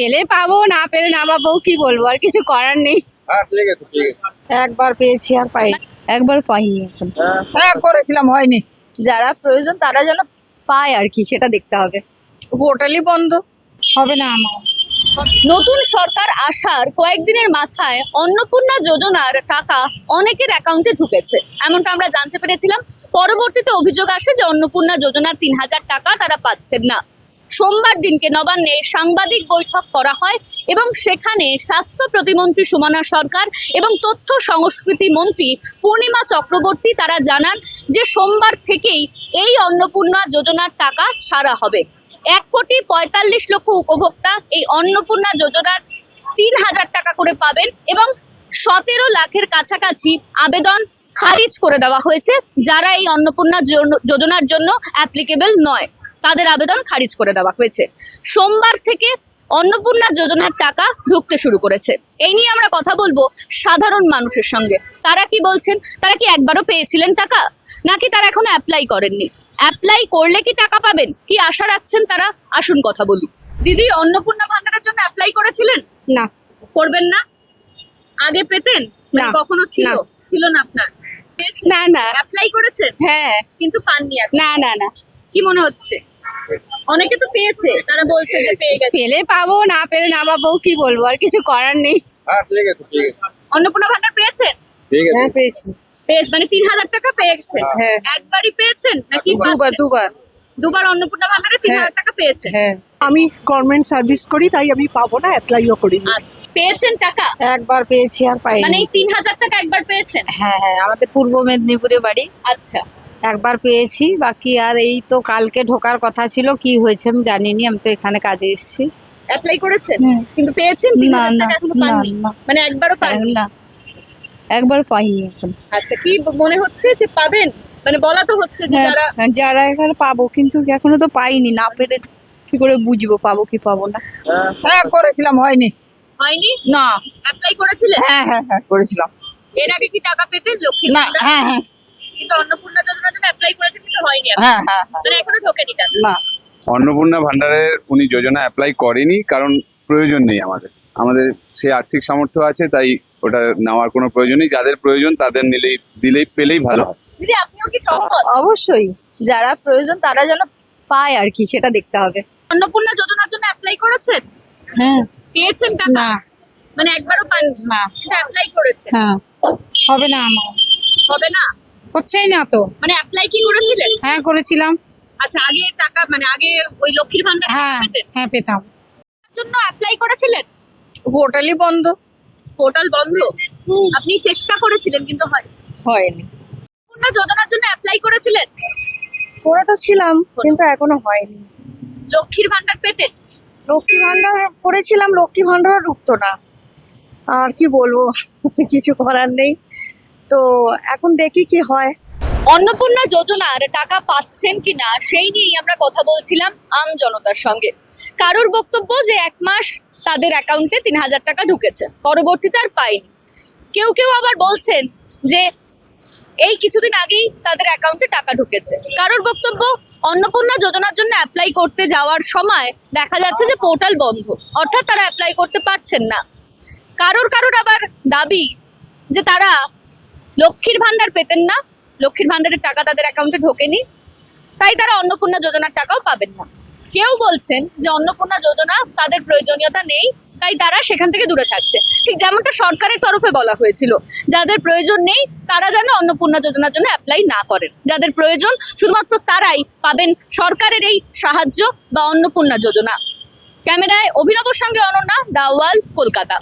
পেলে পাবো, না পেলে না পাবো, কি বলবো, আর কিছু করার নেই। হ্যাঁ ঠিক আছে ঠিক আছে। একবার পেয়েছি আর পাই একবার পাইনি এখন। হ্যাঁ করেছিলাম হয়নি। যারা প্রয়োজন তারা যেন পায় আর কি, সেটা দেখতে হবে। পোর্টালই বন্ধ হবে না আমার। নতুন সরকার আসার কয়েকদিনের মাথায় অন্নপূর্ণা যোজনার টাকা অনেকের অ্যাকাউন্টে ঢুকেছে, এমনটা আমরা জানতে পেরেছিলাম। পরবর্তীতে অভিযোগ আসে যে অন্নপূর্ণা যোজনার ৩,০০০ টাকা তারা পাচ্ছেন না। সোমবার দিনকে নবান্নে সাংবাদিক বৈঠক করা হয় এবং সেখানে স্বাস্থ্য প্রতিমন্ত্রী সুমনা সরকার এবং তথ্য সংস্কৃতি মন্ত্রী পূর্ণিমা চক্রবর্তী তারা জানান যে সোমবার থেকেই এই অন্নপূর্ণা যোজনার টাকা ছাড়া হবে। ১,৪৫,০০,০০০ উপভোক্তা এই অন্নপূর্ণা যোজনার ৩,০০০ টাকা করে পাবেন এবং ১৭ লাখের কাছাকাছি আবেদন খারিজ করে দেওয়া হয়েছে। যারা এই অন্নপূর্ণা যোজনার জন্য অ্যাপ্লিকেবল নয় তাদের আবেদন খারিজ করে দেওয়া হয়েছে। সোমবার থেকে অন্নপূর্ণা যোজনার টাকা ঢুকতে শুরু করেছে। এই নিয়ে আমরা কথা বলবো সাধারণ মানুষের সঙ্গে। তারা কি বলছেন, তারা কি একবারও পেয়েছিলেন টাকা, নাকি তারা এখনো অ্যাপ্লাই করেননি? অ্যাপ্লাই করলে কি টাকা পাবেন, কি আশা রাখছেন তারা? আসুন কথা বলি। দিদি, অন্নপূর্ণা ভান্ডারের জন্য অ্যাপ্লাই করেছিলেন? না। করবেন না? আগে পেতেন? না। কখনো ছিল? না। ছিল না আপনার? না না। অ্যাপ্লাই করেছেন? হ্যাঁ। কিন্তু পাননি এখন? না না না। কি মনে হচ্ছে? অনেকে তো পেয়েছে, তারা বলছে যে পেয়ে গেছে। পেলে পাবো, না পেলে না পাবো, কি বলবো, আর কিছু করার নেই। হ্যাঁ ঠিক আছে ঠিক আছে। অন্নপূর্ণা ভান্ডার পেয়েছেন? ঠিক আছে। হ্যাঁ পেয়েছি। মানে ৩,০০০ টাকা পেয়ে গেছেন? হ্যাঁ। একবারই পেয়েছেন নাকি দুবার দুবার দুবার অন্নপূর্ণা ভান্ডারে ৩,০০০ টাকা পেয়েছেন? হ্যাঁ আমি গভর্নমেন্ট সার্ভিস করি, তাই আমি পাবো না, অ্যাপ্লাইও করিনি। আচ্ছা, পেয়েছেন টাকা? একবার পেয়েছি আর পাইনি। মানে এই ৩,০০০ টাকা একবার পেয়েছেন? হ্যাঁ হ্যাঁ, আমাদের পূর্ব মেদিনীপুরে বাড়ি। আচ্ছা, একবার পেয়েছি, বাকি আর এই তো কালকে ঢোকার কথা ছিল, কি হয়েছে আমি জানিনি, আমি তো এখানে কাজে এসেছি। অ্যাপ্লাই করেছেন হুম। কিন্তু পেয়েছেন? না ৩,০০০ না টাকা এখনো না পাননি? না। মানে একবারও পাননি? না, একবার পাইনি এখন। আচ্ছা, কি মনে হচ্ছে যে পাবেন? মানে বলা তো হচ্ছে যে যারা যারা এখানে পাবো, কিন্তু এখনো তো পাইনি, না পেলে কি করে বুঝবো পাবো কি পাবো না। হ্যাঁ করেছিলাম হয়নি। হয়নি? না। অ্যাপ্লাই করেছিলেন? হ্যাঁ হ্যাঁ হ্যাঁ করেছিলাম। এর আগে কি টাকা পেতেন লক্ষ্মী না। ভান্ডার? হ্যাঁ হ্যাঁ কিন্তু অন্নপূর্ণা যোজনার জন্য অ্যাপ্লাই করেছেন কিন্তু হয়নি এখন। হ্যাঁ হ্যাঁ হ্যাঁ। মানে এখনো ঢোকেনি টাকা? না। অন্নপূর্ণা ভান্ডারের উনি যোজনা অ্যাপ্লাই করেনি, কারণ প্রয়োজন নেই আমাদের। আমাদের সে আর্থিক সামর্থ্য আছে, তাই ওটা নেওয়ার কোনো প্রয়োজন নেই। যাদের প্রয়োজন তাদের দিলেই পেলেই ভালো হয়। দিদি, আপনিও কি সহমত? অবশ্যই, যারা প্রয়োজন তারা যেন পায় আর কি, সেটা দেখতে হবে। অন্নপূর্ণা যোজনার জন্য অ্যাপ্লাই করেছেন? হ্যাঁ। পেয়েছেন টাকা? না। মানে একবারও পাননি? না। কিন্তু অ্যাপ্লাই করেছেন? হ্যাঁ হবে না আমার। হবে না? হচ্ছেই না তো। মানে অ্যাপ্লাই কি করেছিলেন? হ্যাঁ করেছিলাম। আচ্ছা, আগে টাকা মানে আগে ওই লক্ষ্মীর ভান্ডার হ্যাঁ পেতেন? হ্যাঁ পেতাম। তার জন্য অ্যাপ্লাই করেছিলেন? পোর্টালই বন্ধ পোর্টাল বন্ধ? আপনি চেষ্টা করেছিলেন কিন্তু হয়নি? হয়নি। অন্নপূর্ণা যোজনার জন্য অ্যাপ্লাই করেছিলেন? করে তো ছিলাম, কিন্তু এখনো হয়নি। লক্ষ্মীর ভান্ডার পেতেন? লক্ষ্মী ভান্ডার করেছিলাম, লক্ষ্মী ভান্ডারও ঢুকতো না। আর কি বলবো, কিছু করার নেই তো, এখন দেখি কি হয়। অন্নপূর্ণা যোজনার টাকা পাচ্ছেন কিনা সেই নিয়েই আমরা কথা বলছিলাম আম জনতার সঙ্গে। কারোর বক্তব্য যে ১ মাস তাদের অ্যাকাউন্টে ৩,০০০ টাকা ঢুকেছে, পরবর্তীতে আর পায়নি। কেউ কেউ আবার বলছেন যে এই কিছুদিন আগেই তাদের অ্যাকাউন্টে টাকা ঢুকেছে। কারোর বক্তব্য অন্নপূর্ণা যোজনার জন্য অ্যাপ্লাই করতে যাওয়ার সময় দেখা যাচ্ছে যে পোর্টাল বন্ধ, অর্থাৎ তারা অ্যাপ্লাই করতে পারছেন না। কারোর আবার দাবি যে তারা লক্ষ্মীর ভান্ডার পেতেন না, লক্ষ্মীর ভান্ডারের টাকা তাদের অ্যাকাউন্টে ঢোকেনি, তাই তারা অন্নপূর্ণা যোজনার টাকাও পাবেন না। কেউ বলছেন যে অন্নপূর্ণা যোজনা তাদের প্রয়োজনীয়তা নেই, তাই তারা সেখান থেকে দূরে থাকছে। ঠিক যেমনটা সরকারের তরফে বলা হয়েছিল, যাদের প্রয়োজন নেই তারা যেন অন্নপূর্ণা যোজনার জন্য অ্যাপ্লাই না করেন, যাদের প্রয়োজন শুধুমাত্র তারাই পাবেন সরকারের এই সাহায্য বা অন্নপূর্ণা যোজনা। ক্যামেরায় অভিনবর সঙ্গে অনন্যা, দ্য ওয়াল, কলকাতা।